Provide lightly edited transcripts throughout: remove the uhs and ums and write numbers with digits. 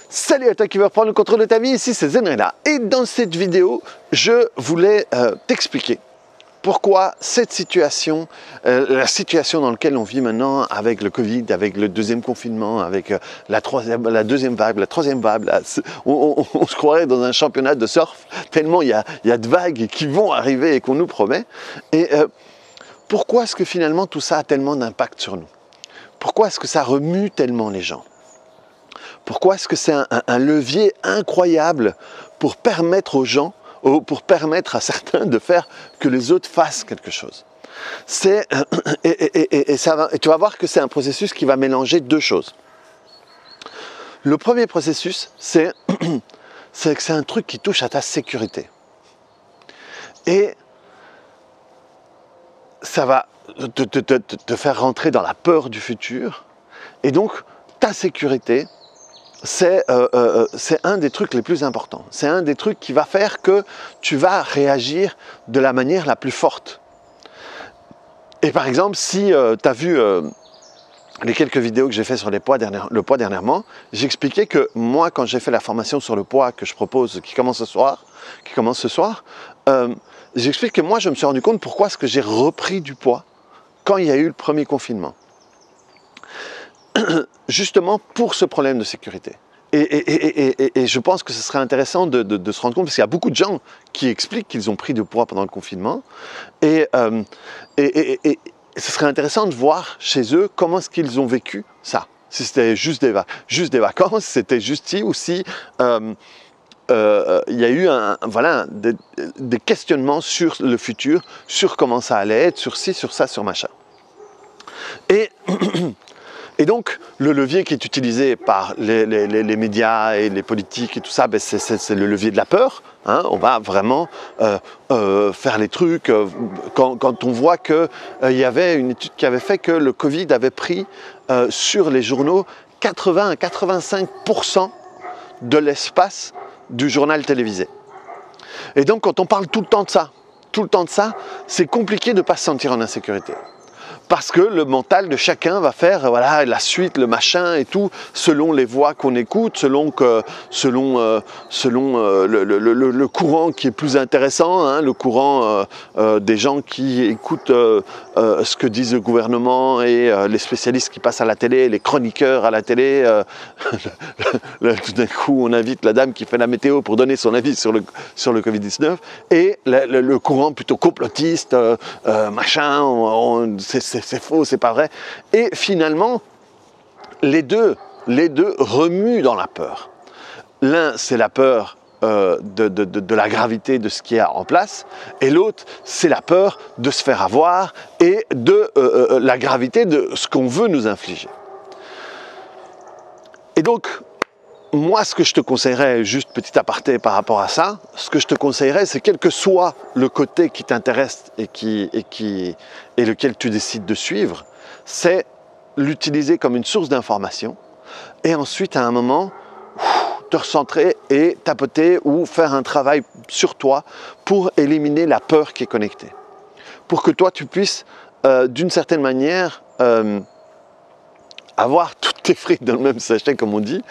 Salut à toi qui veux prendre le contrôle de ta vie, ici c'est Zenrela. Et dans cette vidéo, je voulais t'expliquer pourquoi cette situation, la situation dans laquelle on vit maintenant avec le Covid, avec le deuxième confinement, avec la deuxième vague, la troisième vague, on se croirait dans un championnat de surf, tellement il y a de vagues qui vont arriver et qu'on nous promet. Et pourquoi est-ce que finalement tout ça a tellement d'impact sur nous? Pourquoi est-ce que ça remue tellement les gens? Pourquoi est-ce que c'est un levier incroyable pour permettre aux gens, pour permettre à certains de faire que les autres fassent quelque chose? Et tu vas voir que c'est un processus qui va mélanger deux choses. Le premier processus, c'est que c'est un truc qui touche à ta sécurité. Et ça va te faire rentrer dans la peur du futur. Et donc, ta sécurité, c'est un des trucs les plus importants. C'est un des trucs qui va faire que tu vas réagir de la manière la plus forte. Et par exemple, si tu as vu les quelques vidéos que j'ai fait sur le poids dernièrement, j'expliquais que moi, quand j'ai fait la formation sur le poids que je propose, qui commence ce soir, j'explique que moi, je me suis rendu compte pourquoi est-ce que j'ai repris du poids quand il y a eu le premier confinement. Justement pour ce problème de sécurité. Et je pense que ce serait intéressant de se rendre compte, parce qu'il y a beaucoup de gens qui expliquent qu'ils ont pris du poids pendant le confinement, et ce serait intéressant de voir chez eux comment est-ce qu'ils ont vécu ça. Si c'était juste des vacances, c'était juste si, ou si il y a eu des questionnements sur le futur, sur comment ça allait être, sur ci, sur ça, sur machin. Et donc, le levier qui est utilisé par les médias et les politiques et tout ça, c'est le levier de la peur. Hein. On va vraiment faire les trucs. Quand on voit qu'il y avait une étude qui avait fait que le Covid avait pris sur les journaux 80 à 85% de l'espace du journal télévisé. Et donc, quand on parle tout le temps de ça, c'est compliqué de ne pas se sentir en insécurité. Parce que le mental de chacun va faire voilà, la suite, le machin et tout, selon les voix qu'on écoute, selon le courant qui est plus intéressant, hein, le courant des gens qui écoutent ce que disent le gouvernement et les spécialistes qui passent à la télé, les chroniqueurs à la télé. Tout d'un coup, on invite la dame qui fait la météo pour donner son avis sur le Covid-19, et le courant plutôt complotiste, machin, c'est faux, c'est pas vrai. Et finalement, les deux remuent dans la peur. L'un, c'est la peur de la gravité de ce qui est en place, et l'autre, c'est la peur de se faire avoir et de la gravité de ce qu'on veut nous infliger. Et donc, moi, ce que je te conseillerais, juste petit aparté par rapport à ça, ce que je te conseillerais, c'est quel que soit le côté qui t'intéresse et lequel tu décides de suivre, c'est l'utiliser comme une source d'information, et ensuite, à un moment, te recentrer et tapoter ou faire un travail sur toi pour éliminer la peur qui est connectée. Pour que toi, tu puisses, d'une certaine manière, avoir toutes tes frites dans le même sachet, comme on dit,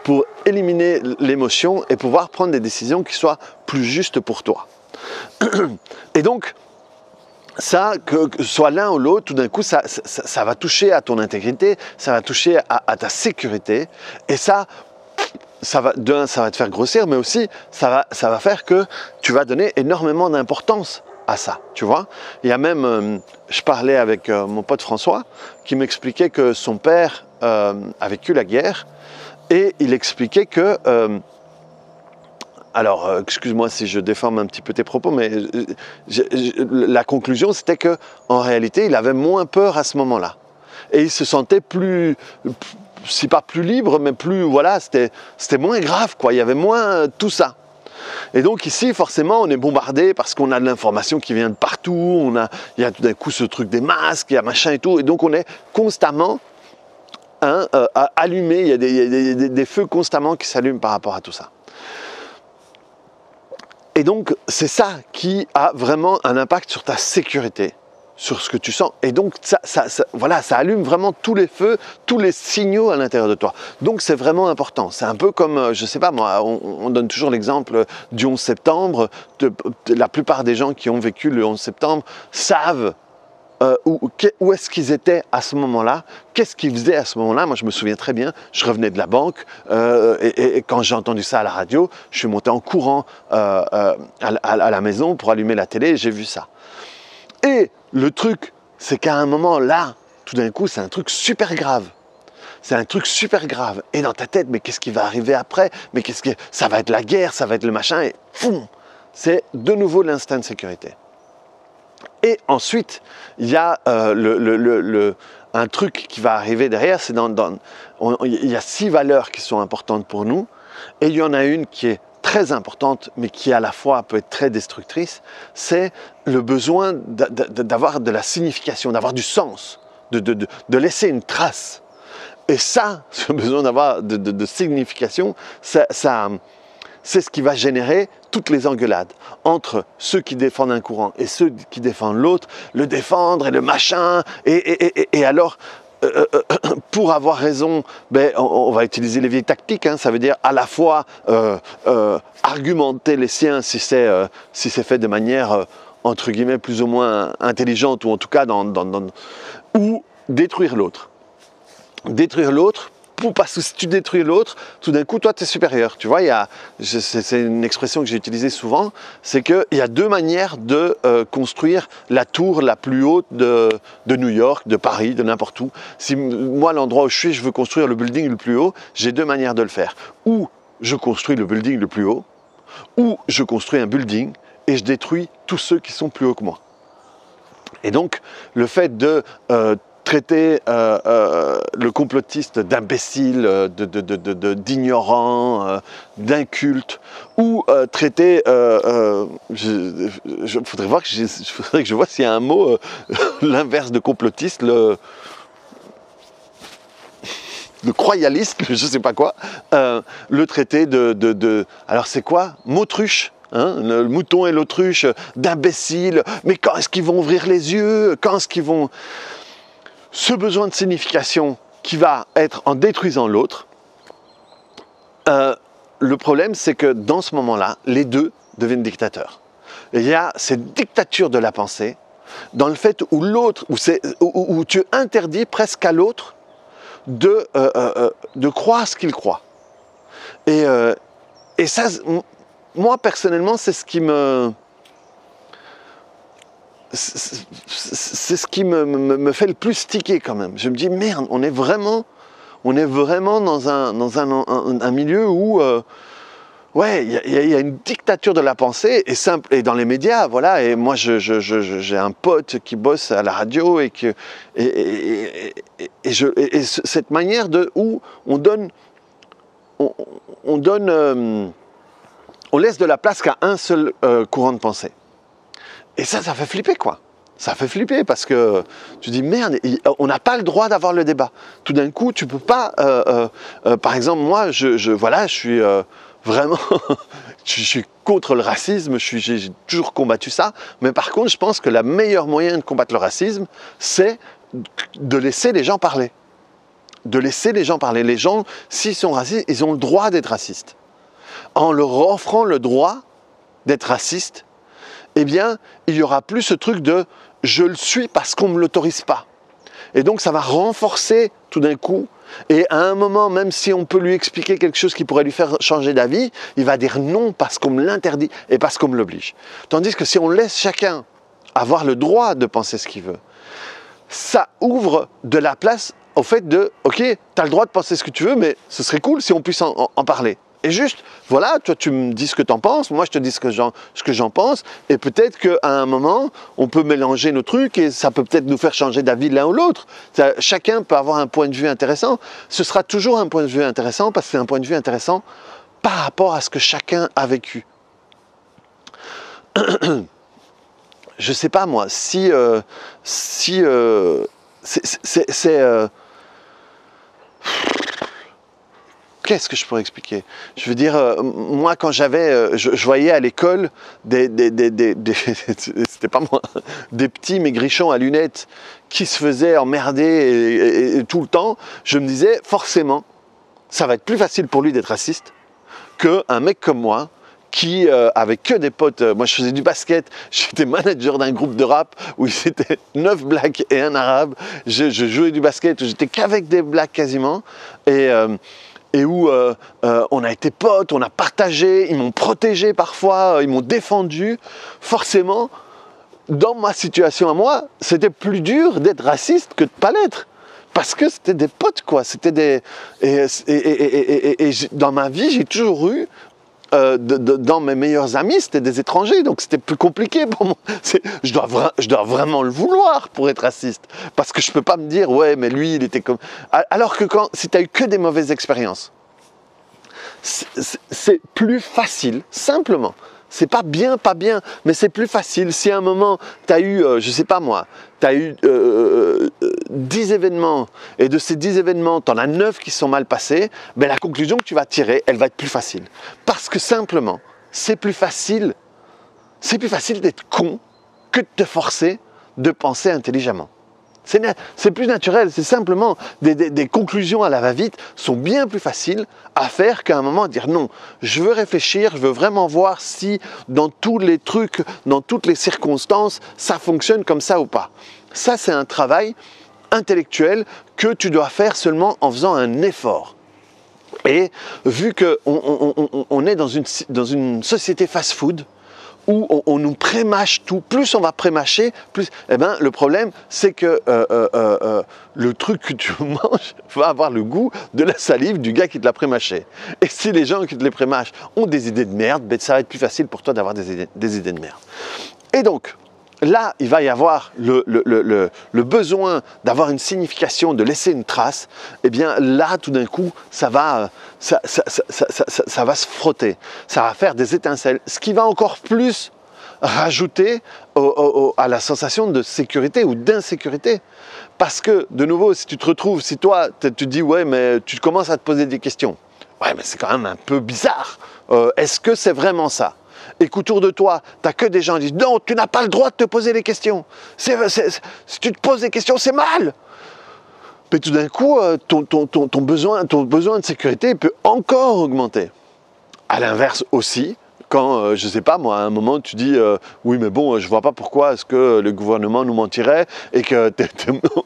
pour éliminer l'émotion et pouvoir prendre des décisions qui soient plus justes pour toi. Et donc, ça, que ce soit l'un ou l'autre, tout d'un coup, ça va toucher à ton intégrité, ça va toucher à ta sécurité, et ça va te faire grossir, mais aussi, ça va faire que tu vas donner énormément d'importance à ça, tu vois. Il y a même, je parlais avec mon pote François, qui m'expliquait que son père a vécu la guerre, et il expliquait que, alors excuse-moi si je déforme un petit peu tes propos, mais la conclusion c'était que en réalité il avait moins peur à ce moment-là, et il se sentait plus, si pas plus libre, mais plus, voilà, c'était moins grave, quoi. Il y avait moins tout ça. Et donc ici, forcément, on est bombardé parce qu'on a de l'information qui vient de partout, il y a tout d'un coup ce truc des masques, il y a machin et tout, et donc on est constamment allumé, il y a des feux constamment qui s'allument par rapport à tout ça. Et donc, c'est ça qui a vraiment un impact sur ta sécurité. sur ce que tu sens. Et donc, voilà, ça allume vraiment tous les feux, tous les signaux à l'intérieur de toi. Donc, c'est vraiment important. C'est un peu comme, je sais pas moi, on donne toujours l'exemple du 11 septembre. La plupart des gens qui ont vécu le 11 septembre savent où est-ce qu'ils étaient à ce moment-là, qu'est-ce qu'ils faisaient à ce moment-là. Moi, je me souviens très bien, je revenais de la banque et quand j'ai entendu ça à la radio, je suis monté en courant à la maison pour allumer la télé et j'ai vu ça. Et le truc, c'est qu'à un moment là, tout d'un coup, c'est un truc super grave. C'est un truc super grave. Et dans ta tête, mais qu'est-ce qui va arriver après? Mais ça va être la guerre, ça va être le machin, et foum, c'est de nouveau l'instinct de sécurité. Et ensuite, il y a un truc qui va arriver derrière, c'est il y a 6 valeurs qui sont importantes pour nous, et il y en a une qui est très importante, mais qui à la fois peut être très destructrice, c'est le besoin d'avoir de la signification, d'avoir du sens, de laisser une trace. Et ça, ce besoin d'avoir de signification, c'est ce qui va générer toutes les engueulades entre ceux qui défendent un courant et ceux qui défendent l'autre, le défendre et le machin, et alors, pour avoir raison, ben, on va utiliser les vieilles tactiques, hein, ça veut dire à la fois argumenter les siens si c'est fait de manière, entre guillemets, plus ou moins intelligente, ou en tout cas ou détruire l'autre. Détruire l'autre, parce que si tu détruis l'autre, tout d'un coup, toi, tu es supérieur. Tu vois, c'est une expression que j'ai utilisée souvent, c'est qu'il y a 2 manières de construire la tour la plus haute de New York, de Paris, de n'importe où. Si moi, l'endroit où je suis, je veux construire le building le plus haut, j'ai 2 manières de le faire. Ou je construis le building le plus haut, ou je construis un building et je détruis tous ceux qui sont plus hauts que moi. Et donc, le fait de traiter le complotiste d'imbécile, d'ignorant, d'inculte, ou traiter, faudrait que je vois s'il y a un mot, l'inverse de complotiste, le croyaliste, je sais pas quoi, le traiter alors c'est quoi? Motruche. Hein, le mouton et l'autruche, d'imbéciles, mais quand est-ce qu'ils vont ouvrir les yeux? Quand est-ce qu'ils vont... Ce besoin de signification qui va être en détruisant l'autre, le problème c'est que dans ce moment-là, les deux deviennent dictateurs. Et il y a cette dictature de la pensée, dans le fait où l'autre, où tu interdis presque à l'autre de croire ce qu'il croit. Et ça, moi personnellement, c'est ce qui me fait le plus tiquer quand même. Je me dis merde, on est vraiment dans un milieu où ouais, il y a une dictature de la pensée et dans les médias, voilà. Et moi, j'ai un pote qui bosse à la radio et cette manière où on laisse de la place qu'à un seul courant de pensée. Et ça fait flipper, quoi. Ça fait flipper parce que tu dis merde, on n'a pas le droit d'avoir le débat. Tout d'un coup, tu peux pas. Par exemple, moi, je suis vraiment, je suis contre le racisme. J'ai toujours combattu ça. Mais par contre, je pense que le meilleur moyen de combattre le racisme, c'est de laisser les gens parler. De laisser les gens parler. Les gens, s'ils sont racistes, ils ont le droit d'être racistes. En leur offrant le droit d'être raciste, eh bien, il n'y aura plus ce truc de « je le suis parce qu'on ne me l'autorise pas ». Et donc, ça va renforcer tout d'un coup. Et à un moment, même si on peut lui expliquer quelque chose qui pourrait lui faire changer d'avis, il va dire non parce qu'on me l'interdit et parce qu'on me l'oblige. Tandis que si on laisse chacun avoir le droit de penser ce qu'il veut, ça ouvre de la place au fait de « ok, tu as le droit de penser ce que tu veux, mais ce serait cool si on puisse en parler ». Et juste, voilà, toi tu me dis ce que tu en penses, moi je te dis ce que j'en pense, et peut-être qu'à un moment, on peut mélanger nos trucs et ça peut peut-être nous faire changer d'avis l'un ou l'autre. Chacun peut avoir un point de vue intéressant. Ce sera toujours un point de vue intéressant parce que c'est un point de vue intéressant par rapport à ce que chacun a vécu. Je sais pas moi, qu'est-ce que je pourrais expliquer? Je veux dire, moi quand je voyais à l'école c'était pas moi, des petits maigrichons à lunettes qui se faisaient emmerder et tout le temps, je me disais forcément, ça va être plus facile pour lui d'être raciste qu'un mec comme moi, qui avec que des potes, moi je faisais du basket, j'étais manager d'un groupe de rap où c'était 9 blacks et un arabe, je jouais du basket, j'étais qu'avec des blacks quasiment, et où on a été potes, on a partagé, ils m'ont protégé parfois, ils m'ont défendu. Forcément, dans ma situation à moi, c'était plus dur d'être raciste que de ne pas l'être. Parce que c'était des potes, quoi. C'était des... Et dans ma vie, j'ai toujours eu... dans mes meilleurs amis, c'était des étrangers, donc c'était plus compliqué pour moi. Je dois vraiment le vouloir pour être raciste, parce que je peux pas me dire, ouais, mais lui, il était comme... Alors que si tu as eu que des mauvaises expériences, c'est plus facile, simplement. C'est pas bien, mais c'est plus facile. Si à un moment, tu as eu, je sais pas moi, tu as eu 10 événements, et de ces 10 événements, tu en as 9 qui sont mal passés, ben la conclusion que tu vas tirer, elle va être plus facile. Parce que simplement, c'est plus facile d'être con que de te forcer de penser intelligemment. C'est plus naturel, c'est simplement des conclusions à la va-vite sont bien plus faciles à faire qu'à un moment dire non, je veux réfléchir, je veux vraiment voir si dans tous les trucs, dans toutes les circonstances, ça fonctionne comme ça ou pas. Ça, c'est un travail intellectuel que tu dois faire seulement en faisant un effort. Et vu qu'on est dans une société fast-food, où on nous prémâche tout, plus on va prémâcher, plus... Eh ben, le problème, c'est que le truc que tu manges va avoir le goût de la salive du gars qui te l'a prémâché. Et si les gens qui te les prémâchent ont des idées de merde, ben, ça va être plus facile pour toi d'avoir des idées de merde. Et donc, là, il va y avoir le besoin d'avoir une signification, de laisser une trace. Eh bien, là, tout d'un coup, ça va se frotter. Ça va faire des étincelles. Ce qui va encore plus rajouter à la sensation de sécurité ou d'insécurité. Parce que, de nouveau, si tu te retrouves, si toi, tu te dis, ouais, mais tu commences à te poser des questions. Ouais, mais c'est quand même un peu bizarre. Est-ce que c'est vraiment ça ? Et qu'autour de toi, tu n'as que des gens qui disent « Non, tu n'as pas le droit de te poser des questions. Si tu te poses des questions, c'est mal !» Mais tout d'un coup, ton besoin de sécurité peut encore augmenter. À l'inverse aussi, quand, je ne sais pas moi, à un moment tu dis « Oui, mais bon, je ne vois pas pourquoi est-ce que le gouvernement nous mentirait et que tu es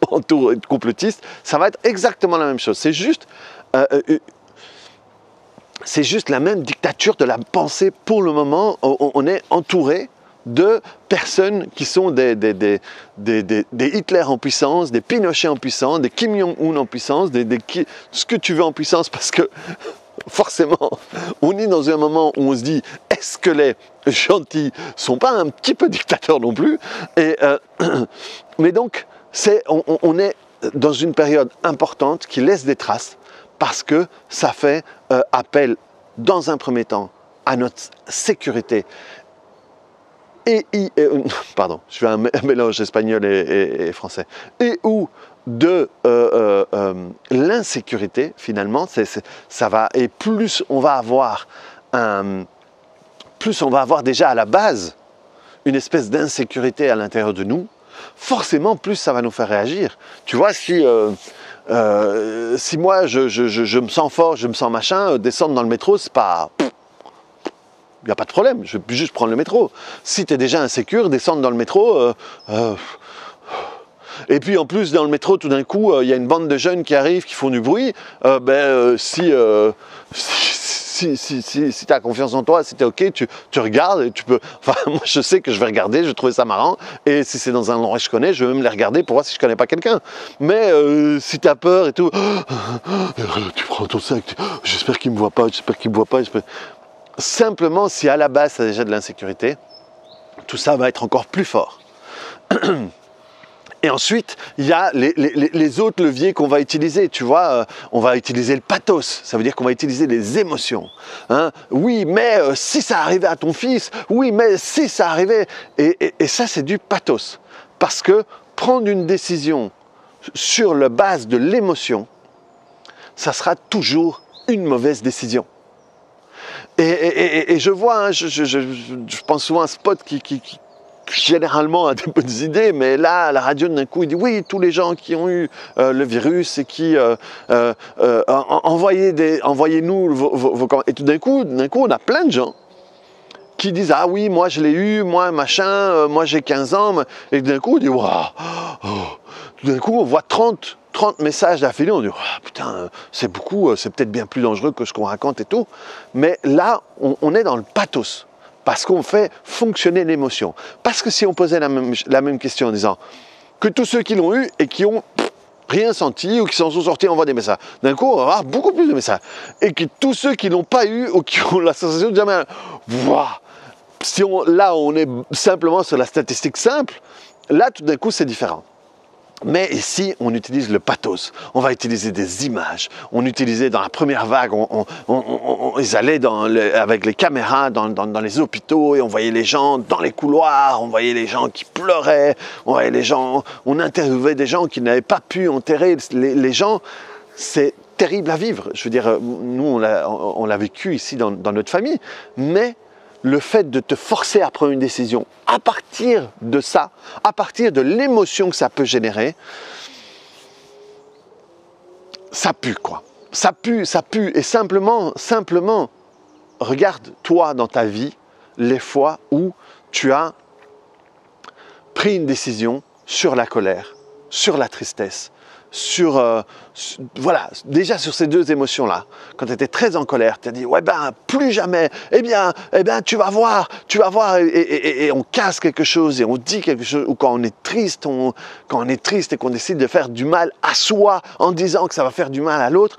entouré de complotistes. » Ça va être exactement la même chose. C'est juste la même dictature de la pensée pour le moment. On est entouré de personnes qui sont des Hitler en puissance, des Pinochet en puissance, des Kim Jong-un en puissance, ce que tu veux en puissance, parce que forcément, on est dans un moment où on se dit « Est-ce que les gentils sont pas un petit peu dictateurs non plus ?» Mais donc, on est dans une période importante qui laisse des traces, parce que ça fait appel, dans un premier temps, à notre sécurité. Pardon, je fais un mélange espagnol et français. Et ou de l'insécurité, finalement, ça va, et plus on va avoir déjà à la base une espèce d'insécurité à l'intérieur de nous, forcément, plus ça va nous faire réagir. Tu vois, si moi je me sens fort, je me sens machin, descendre dans le métro, c'est pas... Il n'y a pas de problème, je vais juste prendre le métro. Si tu es déjà insécure, descendre dans le métro... Et puis en plus, dans le métro, tout d'un coup, il y a une bande de jeunes qui arrivent, qui font du bruit. Si tu as confiance en toi, si tu es OK, tu regardes et tu peux... Enfin, moi, je sais que je vais regarder, je vais trouver ça marrant. Et si c'est dans un endroit que je connais, je vais même les regarder pour voir si je connais pas quelqu'un. Mais si tu as peur et tout... tu prends ton sac, j'espère qu'il me voit pas, j'espère qu'il me voit pas. Simplement, si à la base, tu as déjà de l'insécurité, tout ça va être encore plus fort. Et ensuite, il y a les autres leviers qu'on va utiliser, tu vois, on va utiliser le pathos, ça veut dire qu'on va utiliser les émotions. Hein. Oui, mais si ça arrivait à ton fils, oui, mais si ça arrivait... Et ça, c'est du pathos. Parce que prendre une décision sur la base de l'émotion, ça sera toujours une mauvaise décision. Et je vois, hein, je pense souvent à un spot qui généralement a des bonnes idées, mais là, à la radio, d'un coup, il dit oui, tous les gens qui ont eu le virus et qui envoyez-nous vos commentaires. Et tout d'un coup, on a plein de gens qui disent ah oui, moi je l'ai eu, moi machin, moi j'ai 15 ans, et d'un coup, on dit waouh, tout d'un coup, on voit 30 messages d'affilée, on dit oh, putain, c'est beaucoup, c'est peut-être bien plus dangereux que ce qu'on raconte et tout, mais là, on est dans le pathos. Parce qu'on fait fonctionner l'émotion. Parce que si on posait la même question en disant que tous ceux qui l'ont eu et qui ont rien senti ou qui s'en sont sortis envoient des messages, d'un coup on va avoir beaucoup plus de messages. Et que tous ceux qui l'ont pas eu ou qui ont la sensation de jamais, waouh, là on est simplement sur la statistique simple, là tout d'un coup c'est différent. Mais ici, on utilise le pathos, on va utiliser des images. On utilisait dans la première vague, ils allaient avec les caméras dans les hôpitaux et on voyait les gens dans les couloirs, on voyait les gens qui pleuraient, on voyait les gens, on interviewait des gens qui n'avaient pas pu enterrer les gens. C'est terrible à vivre. Je veux dire, nous, on l'a vécu ici dans notre famille, mais le fait de te forcer à prendre une décision, à partir de ça, à partir de l'émotion que ça peut générer, ça pue quoi. Ça pue. Et simplement, regarde toi dans ta vie les fois où tu as pris une décision sur la colère, sur la tristesse, voilà, déjà sur ces deux émotions-là, quand tu étais très en colère, tu as dit, ouais ben, plus jamais, eh bien, tu vas voir, et on casse quelque chose, et on dit quelque chose, ou quand on est triste, et qu'on décide de faire du mal à soi, en disant que ça va faire du mal à l'autre,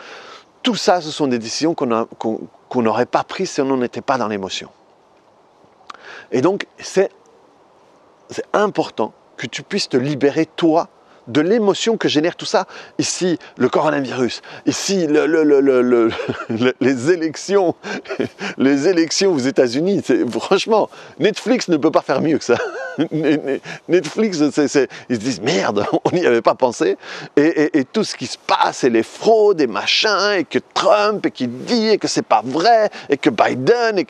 tout ça, ce sont des décisions qu'on n'aurait pas prises si on n'était pas dans l'émotion. Et donc, c'est important que tu puisses te libérer, toi, de l'émotion que génère tout ça. Ici, le coronavirus. Ici, les élections aux États-Unis. Franchement, Netflix ne peut pas faire mieux que ça. Netflix, ils se disent merde, on n'y avait pas pensé. Et tout ce qui se passe, et les fraudes, et machin, et que Trump, et qui dit, et que c'est pas vrai, et que Biden, et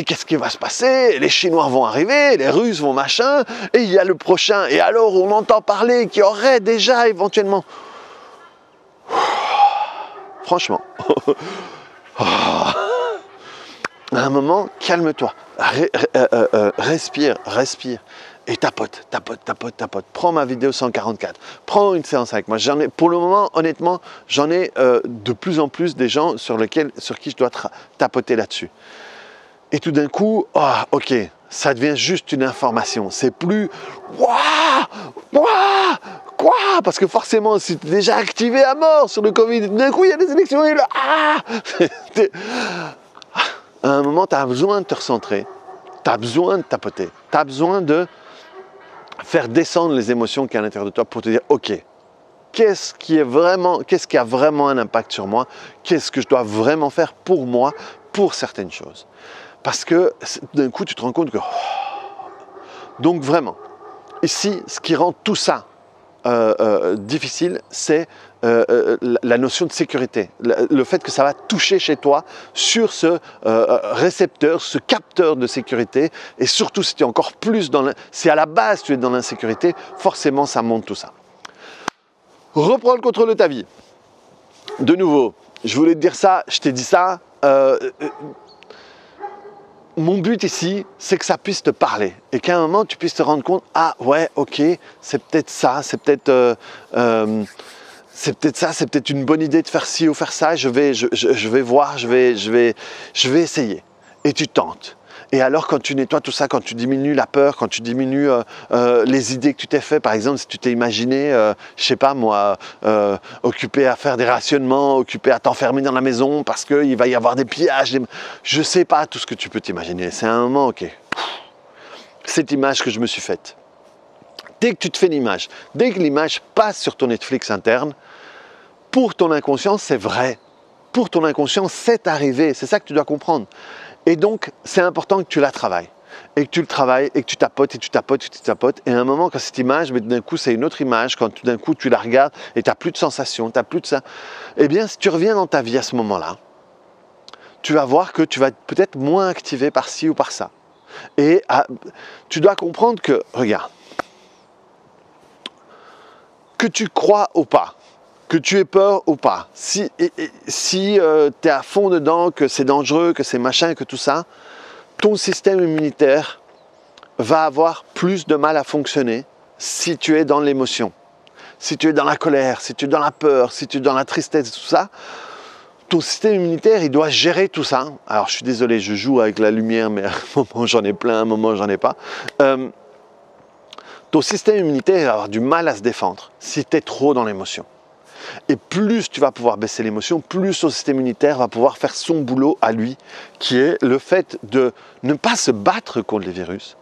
qu'est-ce qui va se passer? Les Chinois vont arriver, les Russes vont machin, et il y a le prochain. Et alors, on entend parler qu'il y aurait déjà éventuellement. Franchement. À un moment, calme-toi. Respire. Et tapote. Prends ma vidéo 144. Prends une séance avec moi. Pour le moment, honnêtement, j'en ai de plus en plus des gens sur qui je dois tapoter là-dessus. Et tout d'un coup, ok, ça devient juste une information. C'est plus quoi? Parce que forcément, si tu es déjà activé à mort sur le Covid, d'un coup, il y a des élections et à un moment, tu as besoin de te recentrer, tu as besoin de tapoter, tu as besoin de faire descendre les émotions qu'il y a à l'intérieur de toi pour te dire, ok, qu'est-ce qui a vraiment un impact sur moi? Qu'est-ce que je dois vraiment faire pour moi, pour certaines choses? Parce que d'un coup, tu te rends compte que... Donc vraiment, ici, ce qui rend tout ça difficile, c'est la notion de sécurité. Le fait que ça va toucher chez toi sur ce récepteur, ce capteur de sécurité. Et surtout, si tu es encore plus si à la base tu es dans l'insécurité, forcément ça monte tout ça. Reprends le contrôle de ta vie. De nouveau, je voulais te dire ça, je t'ai dit ça. Mon but ici, c'est que ça puisse te parler et qu'à un moment, tu puisses te rendre compte, ah ouais, ok, c'est peut-être ça, c'est peut-être ça, c'est peut-être une bonne idée de faire ci ou faire ça, je vais voir, je vais essayer. Et tu tentes. Et alors, quand tu nettoies tout ça, quand tu diminues la peur, quand tu diminues les idées que tu t'es fait, par exemple, si tu t'es imaginé, je sais pas moi, occupé à faire des rationnements, occupé à t'enfermer dans la maison parce qu'il va y avoir des pillages, je sais pas tout ce que tu peux t'imaginer. C'est un moment, ok. Cette image que je me suis faite. Dès que tu te fais l'image, dès que l'image passe sur ton Netflix interne, pour ton inconscient, c'est vrai. Pour ton inconscient, c'est arrivé. C'est ça que tu dois comprendre. Et donc, c'est important que tu la travailles. et que tu le travailles et que tu tapotes et tu tapotes et tu tapotes. Et à un moment, quand cette image, mais d'un coup, c'est une autre image, quand tout d'un coup tu la regardes et tu n'as plus de sensation, tu n'as plus de ça, eh bien, si tu reviens dans ta vie à ce moment-là, tu vas voir que tu vas être peut-être moins activé par ci ou par ça. Et tu dois comprendre que, regarde, que tu crois ou pas, que tu aies peur ou pas, si tu es à fond dedans, que c'est dangereux, que c'est machin, que tout ça, ton système immunitaire va avoir plus de mal à fonctionner si tu es dans l'émotion, si tu es dans la colère, si tu es dans la peur, si tu es dans la tristesse, tout ça. Ton système immunitaire, il doit gérer tout ça. Alors, je suis désolé, je joue avec la lumière, mais à un moment, j'en ai plein, à un moment, j'en ai pas. Ton système immunitaire va avoir du mal à se défendre si tu es trop dans l'émotion. Et plus tu vas pouvoir baisser l'émotion, plus ton système immunitaire va pouvoir faire son boulot à lui, qui est le fait de ne pas se battre contre les virus,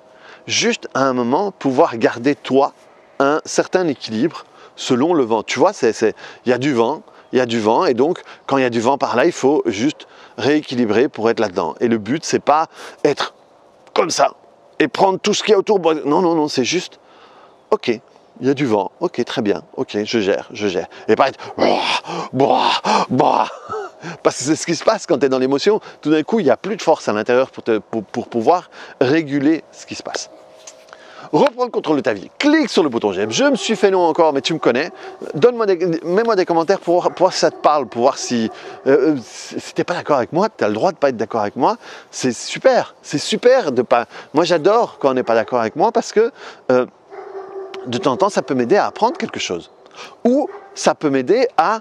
juste à un moment pouvoir garder toi un certain équilibre selon le vent. Tu vois, il y a du vent, et donc quand il y a du vent par là, il faut juste rééquilibrer pour être là-dedans. Et le but, c'est pas être comme ça et prendre tout ce qu'il y a autour. Non, non, non, c'est juste, ok, il y a du vent, ok, très bien, ok, je gère. Et pas être parce que c'est ce qui se passe quand tu es dans l'émotion. Tout d'un coup, il n'y a plus de force à l'intérieur pour pouvoir réguler ce qui se passe. Reprends le contrôle de ta vie. Clique sur le bouton j'aime. Je me suis fait long encore, mais tu me connais. Mets-moi des commentaires pour voir si ça te parle, pour voir si tu n'es pas d'accord avec moi. Tu as le droit de ne pas être d'accord avec moi. C'est super. C'est super de pas. Moi, j'adore quand on n'est pas d'accord avec moi parce que de temps en temps, ça peut m'aider à apprendre quelque chose. Ou ça peut m'aider à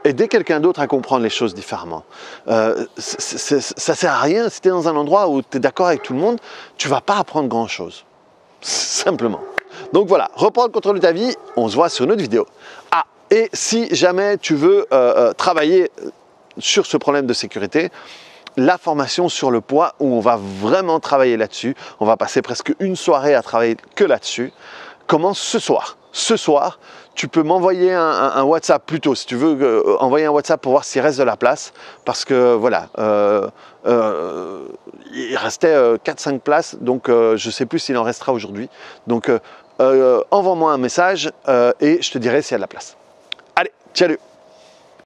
aider quelqu'un d'autre à comprendre les choses différemment. Ça ne sert à rien. Si tu es dans un endroit où tu es d'accord avec tout le monde, tu ne vas pas apprendre grand-chose. Simplement. Donc voilà, reprends le contrôle de ta vie, on se voit sur une autre vidéo. Ah, et si jamais tu veux travailler sur ce problème de sécurité, la formation sur le poids où on va vraiment travailler là-dessus, on va passer presque une soirée à travailler que là-dessus, commence ce soir. Ce soir, tu peux m'envoyer un WhatsApp plutôt, si tu veux envoyer un WhatsApp pour voir s'il reste de la place, parce que voilà, il restait 4-5 places, donc je ne sais plus s'il en restera aujourd'hui. Donc envoie-moi un message et je te dirai s'il y a de la place. Allez, salut!